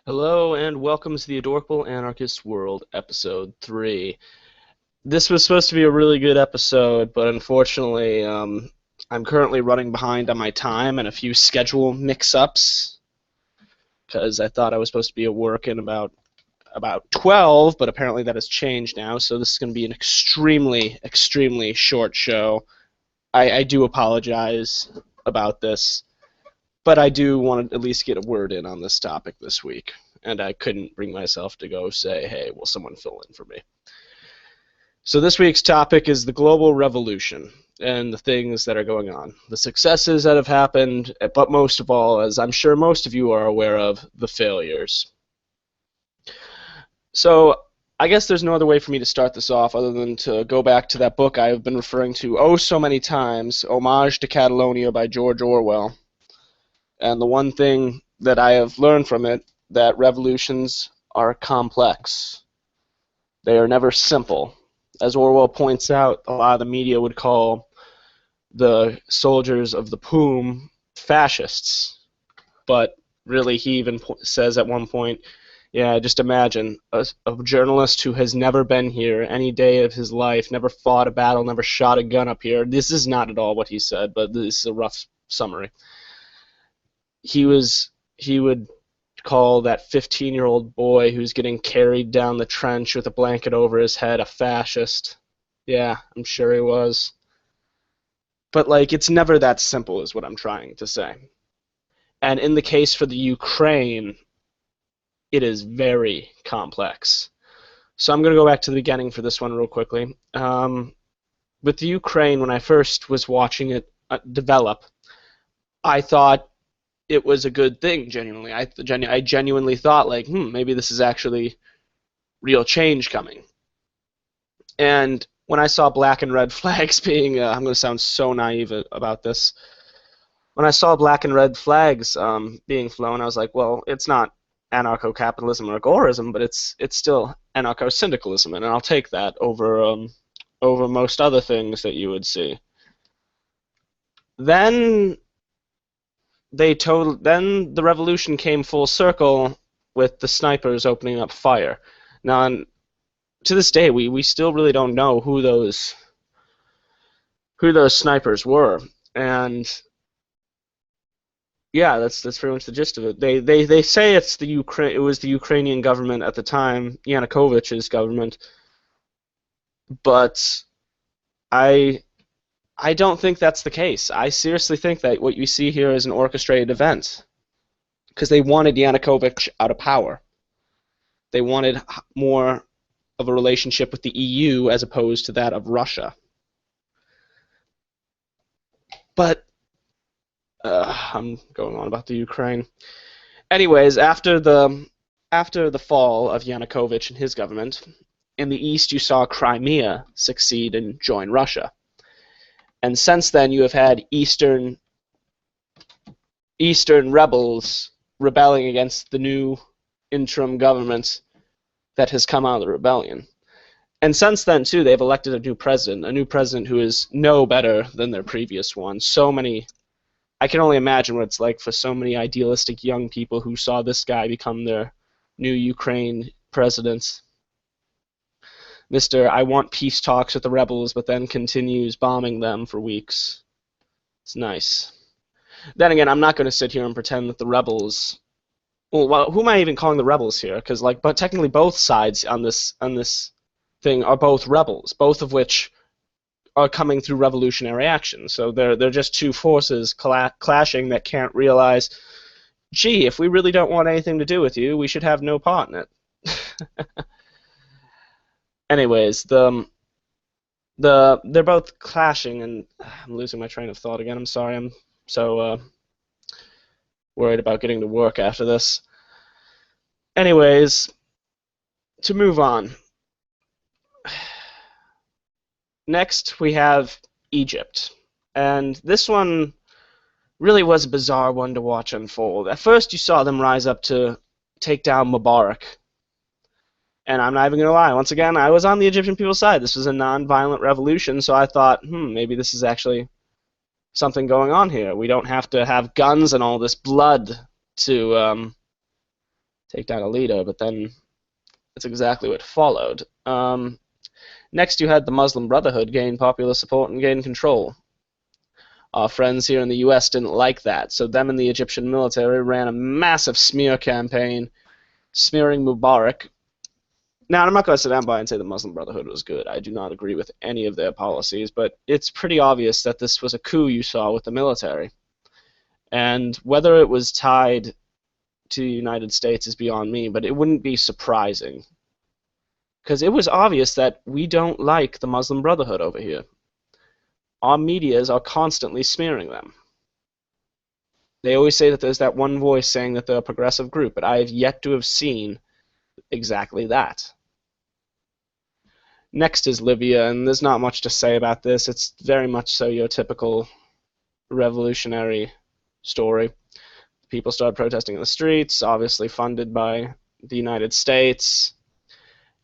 Hello and welcome to the Adorable Anarchist World, Episode 3. This was supposed to be a really good episode, but unfortunately, I'm currently running behind on my time and a few schedule mix-ups, because I thought I was supposed to be at work in about 12, but apparently that has changed now, so this is going to be an extremely short show. I do apologize about this, but I do want to at least get a word in on this topic this week, and I couldn't bring myself to go say, hey, will someone fill in for me? So this week's topic is the global revolution and the things that are going on, the successes that have happened, but most of all, as I'm sure most of you are aware of, the failures. So I guess there's no other way for me to start this off other than to go back to that book I have been referring to oh so many times, Homage to Catalonia by George Orwell. And the one thing that I have learned from it, that revolutions are complex. They are never simple. As Orwell points out, a lot of the media would call the soldiers of the POUM fascists. But really, he even says at one point, yeah, just imagine a journalist who has never been here any day of his life, never fought a battle, never shot a gun up here. This is not at all what he said, but this is a rough summary. He would call that 15-year-old boy who's getting carried down the trench with a blanket over his head a fascist. Yeah, I'm sure he was. But, like, it's never that simple is what I'm trying to say. And in the case for the Ukraine, it is very complex. So I'm going to go back to the beginning for this one real quickly. With the Ukraine, when I first was watching it develop, I thought it was a good thing, genuinely. I genuinely thought, like, maybe this is actually real change coming. And when I saw black and red flags being, I'm going to sound so naive about this. When I saw black and red flags being flown, I was like, well, it's not anarcho-capitalism or agorism, but it's still anarcho-syndicalism, and I'll take that over most other things that you would see. Then then the revolution came full circle with the snipers opening up fire. Now, to this day, we still really don't know who those snipers were, and yeah, that's pretty much the gist of it. They say it was the Ukrainian government at the time, Yanukovych's government, but I don't think that's the case. I seriously think that what you see here is an orchestrated event, because they wanted Yanukovych out of power. They wanted more of a relationship with the EU as opposed to that of Russia. But I'm going on about the Ukraine. Anyways, after the fall of Yanukovych and his government, in the east you saw Crimea succeed and join Russia. And since then you have had Eastern rebels rebelling against the new interim government that has come out of the rebellion. And since then, too, they've elected a new president who is no better than their previous one. I can only imagine what it's like for so many idealistic young people who saw this guy become their new Ukraine president. Mr. I want peace talks with the rebels, but then continues bombing them for weeks. It's nice. Then again, I'm not going to sit here and pretend that the rebels... Well, who am I even calling the rebels here? Because, but technically both sides on this thing are both rebels, both of which are coming through revolutionary action. So they're just two forces clashing that can't realize, gee, if we really don't want anything to do with you, we should have no part in it. Anyways, they're both clashing, and I'm losing my train of thought again. I'm sorry. I'm so worried about getting to work after this. Anyways, to move on. Next, we have Egypt. And this one really was a bizarre one to watch unfold. At first, you saw them rise up to take down Mubarak. And I'm not even going to lie. Once again, I was on the Egyptian people's side. This was a non-violent revolution, so I thought, maybe this is actually something going on here. We don't have to have guns and all this blood to take down a leader, but then that's exactly what followed. Next, you had the Muslim Brotherhood gain popular support and gain control. Our friends here in the US didn't like that, so them and the Egyptian military ran a massive smear campaign, smearing Mubarak. Now, I'm not going to sit down by and say the Muslim Brotherhood was good. I do not agree with any of their policies, but it's pretty obvious that this was a coup you saw with the military. And whether it was tied to the United States is beyond me, but it wouldn't be surprising. Because it was obvious that we don't like the Muslim Brotherhood over here. Our medias are constantly smearing them. They always say that there's that one voice saying that they're a progressive group, but I have yet to have seen exactly that. Next is Libya, and there's not much to say about this. It's very much so your typical revolutionary story. People started protesting in the streets, obviously funded by the United States,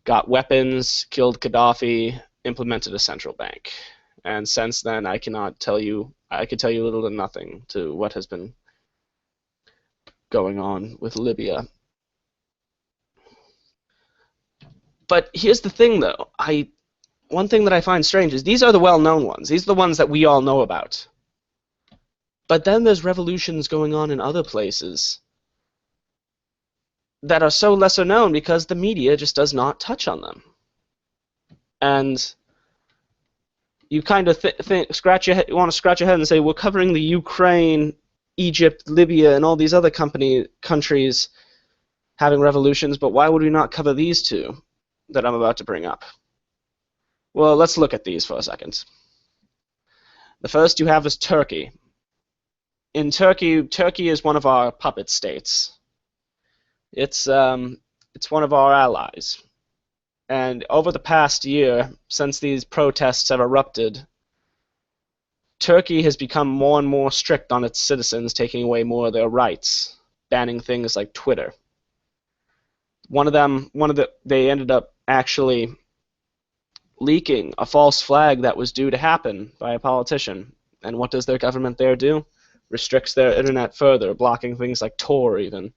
got weapons, killed Gaddafi, implemented a central bank. And since then, I could tell you little to nothing to what has been going on with Libya. But here's the thing, though. One thing that I find strange is these are the well-known ones. These are the ones that we all know about. But then there's revolutions going on in other places that are so lesser known because the media just does not touch on them. And you kind of want to scratch your head and say, we're covering the Ukraine, Egypt, Libya, and all these other countries having revolutions, but why would we not cover these two that I'm about to bring up? Well, let's look at these for a second. The first you have is Turkey. In Turkey is one of our puppet states. It's one of our allies. And over the past year, since these protests have erupted, Turkey has become more and more strict on its citizens, taking away more of their rights, banning things like Twitter. They ended up actually leaking a false flag that was due to happen by a politician. And what does their government there do? Restricts their internet further, blocking things like Tor even.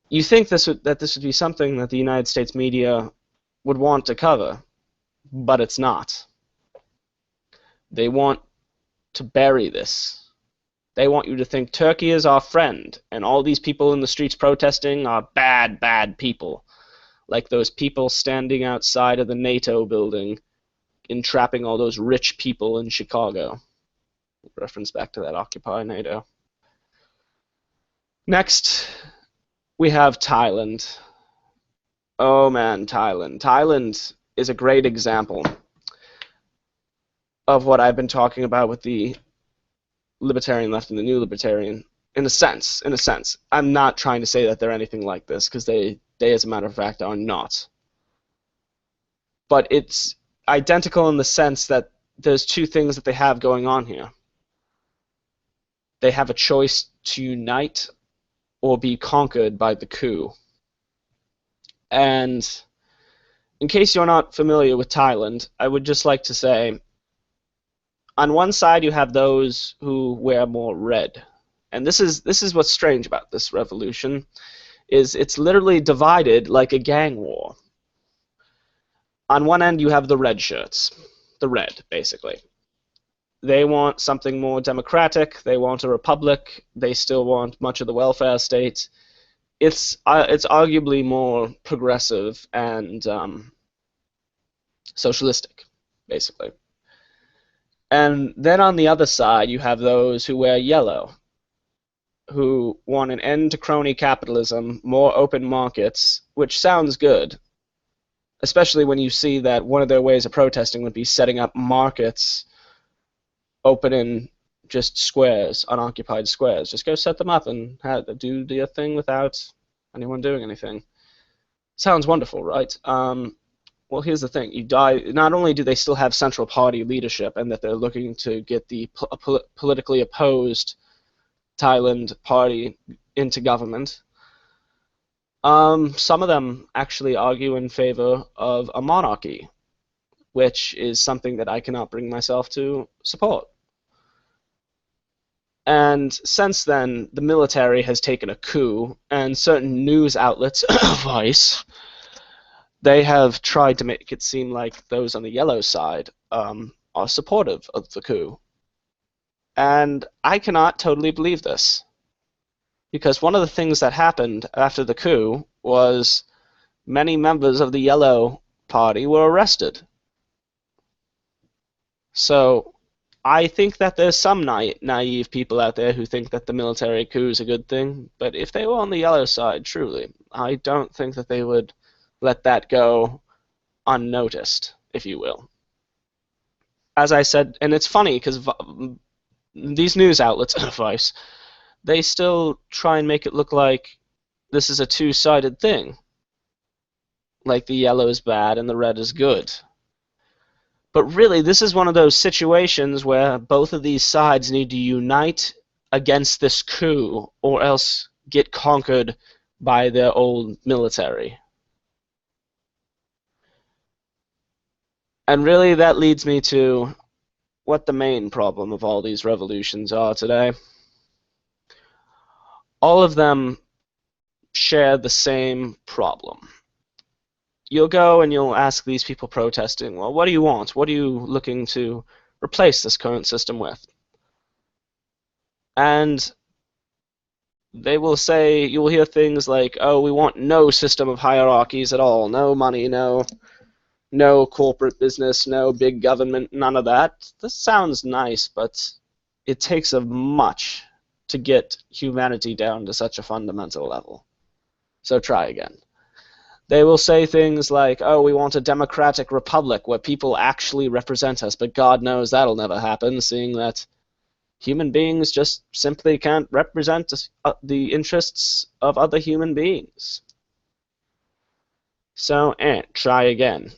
You think that this would be something that the United States media would want to cover, but it's not. They want to bury this. They want you to think Turkey is our friend, and all these people in the streets protesting are bad, bad people, like those people standing outside of the NATO building, entrapping all those rich people in Chicago. Reference back to that Occupy NATO. Next, we have Thailand. Oh man, Thailand. Thailand is a great example of what I've been talking about with the libertarian left and the new libertarian. In a sense. I'm not trying to say that they're anything like this, because they, as a matter of fact, are not. But it's identical in the sense that there's two things that they have going on here. They have a choice to unite or be conquered by the coup. And in case you're not familiar with Thailand, I would just like to say, on one side you have those who wear more red. And this is what's strange about this revolution, is it's literally divided like a gang war. On one end you have the red shirts, the red, basically. They want something more democratic. They want a republic. They still want much of the welfare state. It's arguably more progressive and socialistic, basically. And then on the other side, you have those who wear yellow, who want an end to crony capitalism, more open markets, which sounds good, especially when you see that one of their ways of protesting would be setting up markets open in just squares, unoccupied squares. Just go set them up and do your thing without anyone doing anything. Sounds wonderful, right? Well, here's the thing. Not only do they still have central party leadership and that they're looking to get the politically opposed Thailand party into government, some of them actually argue in favor of a monarchy, which is something that I cannot bring myself to support. And since then, the military has taken a coup, and certain news outlets, Vice, they have tried to make it seem like those on the yellow side are supportive of the coup. And I cannot totally believe this. Because one of the things that happened after the coup was many members of the Yellow Party were arrested. So I think that there's some naive people out there who think that the military coup is a good thing, but if they were on the yellow side, truly, I don't think that they would let that go unnoticed, if you will. As I said, and it's funny because these news outlets, Vice, they still try and make it look like this is a two-sided thing. Like the yellow is bad and the red is good. But really, this is one of those situations where both of these sides need to unite against this coup or else get conquered by their old military. And really, that leads me to what the main problem of all these revolutions are today. All of them share the same problem. You'll go and you'll ask these people protesting, well, what do you want? What are you looking to replace this current system with? And they will say, you'll hear things like, oh, we want no system of hierarchies at all, no money, no corporate business, no big government, none of that. This sounds nice, but it takes a much to get humanity down to such a fundamental level. So try again. They will say things like, oh, we want a democratic republic where people actually represent us, but God knows that'll never happen, seeing that human beings just simply can't represent the interests of other human beings. So, try again.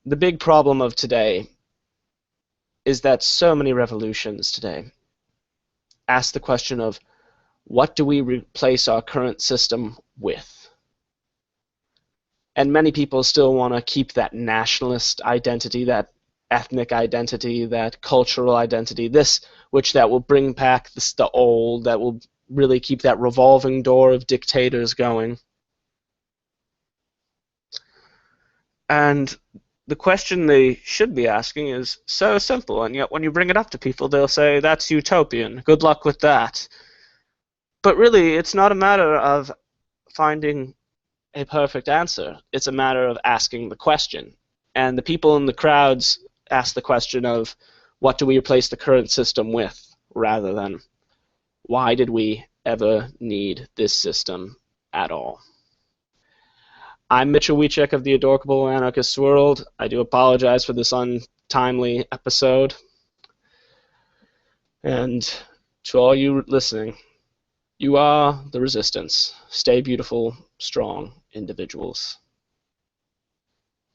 The big problem of today is that so many revolutions today ask the question of, what do we replace our current system with? And many people still want to keep that nationalist identity, that ethnic identity, that cultural identity, that will bring back the old, that will really keep that revolving door of dictators going. And the question they should be asking is so simple, and yet when you bring it up to people, they'll say, that's utopian, good luck with that. But really, it's not a matter of finding a perfect answer. It's a matter of asking the question. And the people in the crowds ask the question of, what do we replace the current system with, rather than, why did we ever need this system at all? I'm Mitchell Wiechek of the Adorkable Anarchist World. I do apologize for this untimely episode. And to all you listening, you are the resistance. Stay beautiful, strong individuals.